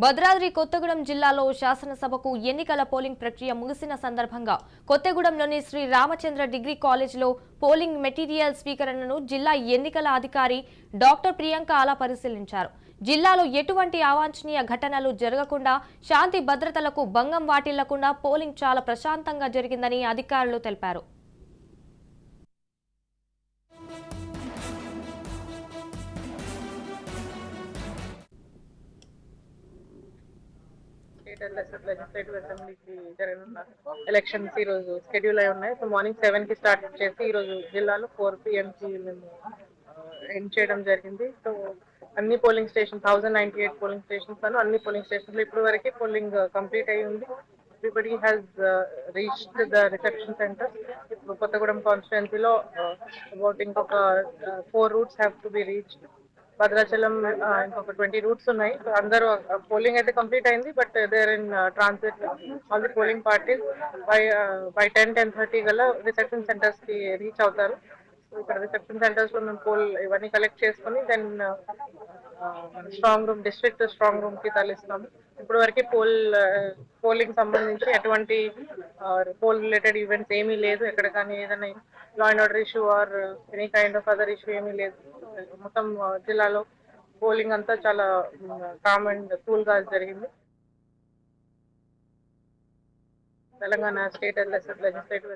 భద్రాద్రి కొత్తగూడెం జిల్లాలో శాసనసభకు ఎన్నికల పోలింగ్ ప్రక్రియ ముగిసిన సందర్భంగా కొత్తగూడెంలోని శ్రీ రామచంద్ర డిగ్రీ కాలేజీలో పోలింగ్ మెటీరియల్ స్వీకరణను జిల్లా ఎన్నికల అధికారి డాక్టర్ ప్రియాంక ఆలా పరిశీలించారు. జిల్లాలో ఎటువంటి అవాంఛనీయ ఘటనలు జరగకుండా, శాంతి భద్రతలకు భంగం వాటిల్లకుండా పోలింగ్ చాలా ప్రశాంతంగా జరిగిందని అధికారులు తెలిపారు. లెజిస్లేటివ్ అసెంబ్లీకి జరగనున్న ఎలక్షన్స్ ఈ రోజు షెడ్యూల్ అయి ఉన్నాయి. సో మార్నింగ్ 7 కి స్టార్ట్ చేసి ఈ రోజు జిల్లాలో 4 PM కి మేము ఎండ్ చేయడం జరిగింది. సో అన్ని పోలింగ్ స్టేషన్ 1098 పోలింగ్ స్టేషన్స్ అన్ని పోలింగ్ స్టేషన్స్ ఇప్పటి వరకు పోలింగ్ కంప్లీట్ అయి ఉంది. Everybody has reached the reception centre. ఇప్పుడు కొత్తగూడెం కాన్స్టిట్యుయెన్సీలో అబౌట్ ఇంకొక 4 roots have to be reached. Bhadrachalam ఇంకొక 20 రూట్స్ ఉన్నాయి. సో అందరూ పోలింగ్ అయితే కంప్లీట్ అయింది, but there in transit. All the polling parties by 10-10:30 గల రిసెప్షన్ సెంటర్స్ కి రీచ్ అవుతారు. ఇక్కడ రిసెప్షన్ సెంటర్స్ లో మేము పోల్ ఇవన్నీ కలెక్ట్ చేసుకుని దెన్ డిస్ట్రిక్ట్ స్ట్రాంగ్ రూమ్ కి తరలిస్తాము. ఇప్పుడు వరకు పోలింగ్ సంబంధించి ఎటువంటి పోల్ రిలేటెడ్ ఈవెంట్స్ ఏమీ లేదు. ఎక్కడ కానీ ఏదైనా law and order issue or any kind of other issue ఏమీ లేదు. మొత్తం జిల్లాలో పోలింగ్ అంతా చాలా కామ్ అండ్ కూల్ గా జరిగింది. Telangana state legislative